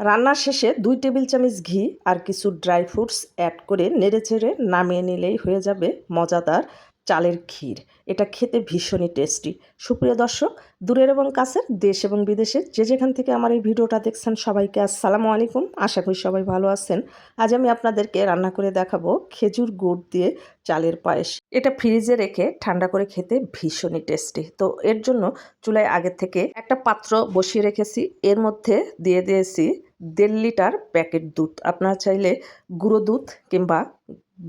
রান্নার শেষে 2 টেবিল চামচ ঘি আর কিছু ড্রাই ফ্রুটস অ্যাড করে নেড়েচেড়ে নামিয়ে নিলেই হয়ে যাবে মজাদার চালের ক্ষীর। এটা খেতে ভীষণই টেস্টি। সুপ্রিয় দর্শক, দূরের এবং কাছের, দেশ এবং বিদেশের যে যেখান থেকে আমার এই ভিডিওটা দেখছেন সবাইকে আসসালামু আলাইকুম। আশা করি সবাই ভালো আছেন। আজ আমি আপনাদেরকে রান্না করে দেখাবো খেজুর গুড় দিয়ে চালের পায়েস। এটা ফ্রিজে রেখে ঠান্ডা করে খেতে ভীষণই টেস্টি। তো এর জন্য চুলায় আগে থেকে একটা পাত্র বসিয়ে রেখেছি। এর মধ্যে দিয়ে দিয়েছি 1.5 লিটার প্যাকেট দুধ। আপনারা চাইলে গুঁড়ো দুধ কিংবা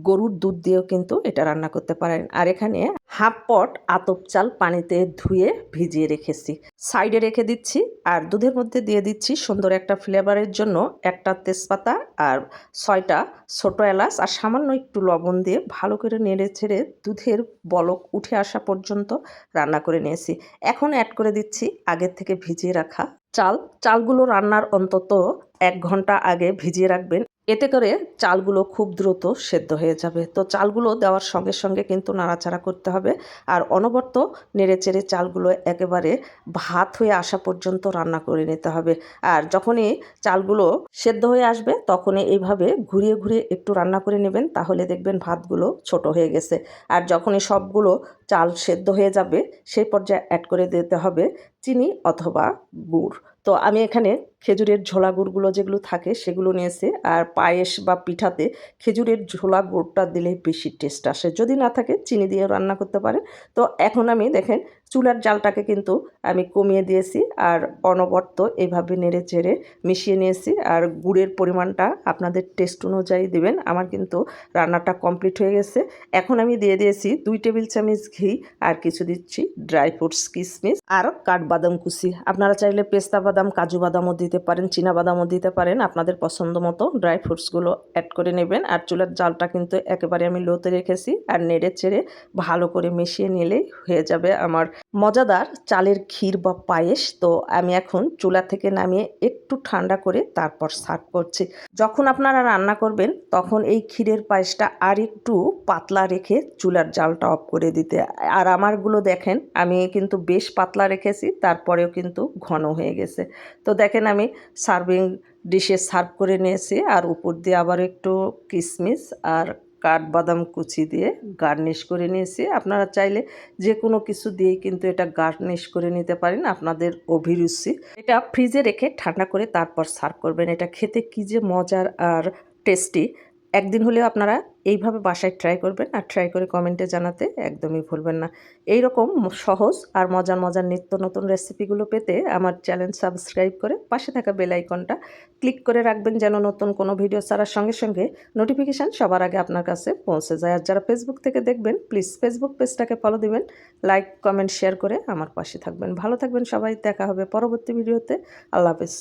গরুর দুধ দিয়েও কিন্তু এটা রান্না করতে পারেন। আর এখানে হাফ পট আতপ চাল পানিতে ধুয়ে ভিজিয়ে রেখেছি, সাইডে রেখে দিচ্ছি। আর দুধের মধ্যে দিয়ে দিচ্ছি সুন্দর একটা ফ্লেভারের জন্য একটা তেজপাতা আর 6টা ছোট এলাচ আর সামান্য একটু লবণ দিয়ে ভালো করে নেড়ে ছেড়ে দুধের বলক উঠে আসা পর্যন্ত রান্না করে নিয়েছি। এখন অ্যাড করে দিচ্ছি আগের থেকে ভিজিয়ে রাখা চালগুলো রান্নার অন্তত 1 ঘন্টা আগে ভিজিয়ে রাখবেন। এতে করে চালগুলো খুব দ্রুত সেদ্ধ হয়ে যাবে। তো চালগুলো দেওয়ার সঙ্গে সঙ্গে কিন্তু নাড়াচাড়া করতে হবে আর অনবরত নেড়েচেড়ে চালগুলো একেবারে ভাত হয়ে আসা পর্যন্ত রান্না করে নিতে হবে। আর যখনই চালগুলো সেদ্ধ হয়ে আসবে তখনই এইভাবে ঘুরিয়ে ঘুরিয়ে একটু রান্না করে নেবেন, তাহলে দেখবেন ভাতগুলো ছোট হয়ে গেছে। আর যখনই সবগুলো চাল সেদ্ধ হয়ে যাবে সেই পর্যায়ে অ্যাড করে দিতে হবে চিনি অথবা গুড়। তো আমি এখানে খেজুরের ঝোলা গুড়গুলো যেগুলো থাকে সেগুলো নিয়েছি। আর পায়েস বা পিঠাতে খেজুরের ঝোলা গুড়টা দিলে বেশি টেস্ট আসে। যদি না থাকে চিনি দিয়ে রান্না করতে পারেন। তো এখন আমি দেখেন চুলার জালটাকে কিন্তু আমি কমিয়ে দিয়েছি আর অনবরত এইভাবে নেড়ে চেড়ে মিশিয়ে নিয়েছি। আর গুড়ের পরিমাণটা আপনাদের টেস্ট অনুযায়ী দিবেন। আমার কিন্তু রান্নাটা কমপ্লিট হয়ে গেছে। এখন আমি দিয়ে দিয়েছি 2 টেবিল চামচ ঘি আর কিছু দিচ্ছি ড্রাই ফ্রুটস, কিশমিশ আর কাঠবাদাম কুচি। আপনারা চাইলে পেস্তা বাদাম, কাজু বাদামও দিতে পারেন, চীনা বাদামও দিতে পারেন। আপনাদের পছন্দ মতো ড্রাই ফ্রুটসগুলো অ্যাড করে নেবেন। আর চুলার জালটা কিন্তু একেবারে আমি লোতে রেখেছি আর নেড়ে চেড়ে ভালো করে মিশিয়ে নিলেই হয়ে যাবে আমার মজাদার চালের ক্ষীর বা পায়েস। তো আমি এখন চুলা থেকে নামিয়ে একটু ঠান্ডা করে তারপর সার্ভ করছি। যখন আপনারা রান্না করবেন তখন এই ক্ষীরের পায়েসটা আর একটু পাতলা রেখে চুলার জালটা অফ করে দিতে। আর আমারগুলো দেখেন আমি কিন্তু বেশ পাতলা রেখেছি, তারপরেও কিন্তু ঘন হয়ে গেছে। তো দেখেন আমি সার্ভিং ডিশে সার্ভ করে নিয়েছি আর উপর দিয়ে আবার একটু কিশমিশ আর কাঠবাদাম কুচি দিয়ে গার্নিশ করে নিয়েছি। আপনারা চাইলে যে কোনো কিছু দিয়েই কিন্তু এটা গার্নিশ করে নিতে পারেন আপনাদের অভিরুচি। এটা ফ্রিজে রেখে ঠান্ডা করে তারপর সার্ভ করবেন। এটা খেতে কী যে মজার আর টেস্টি। একদিন হলেও আপনারা এইভাবে বাসায় ট্রাই করবেন আর ট্রাই করে কমেন্টে জানাতে একদমই ভুলবেন না। এই রকম সহজ আর মজার মজার নিত্য নতুন রেসিপিগুলো পেতে আমার চ্যানেল সাবস্ক্রাইব করে পাশে থাকা বেল আইকনটা ক্লিক করে রাখবেন, যেন নতুন কোনো ভিডিও ছাড়ার সঙ্গে সঙ্গে নোটিফিকেশান সবার আগে আপনার কাছে পৌঁছে যায়। আর যারা ফেসবুক থেকে দেখবেন প্লিজ ফেসবুক পেজটাকে ফলো দিবেন, লাইক কমেন্ট শেয়ার করে আমার পাশে থাকবেন। ভালো থাকবেন সবাই, দেখা হবে পরবর্তী ভিডিওতে। আল্লাহ হাফেজ।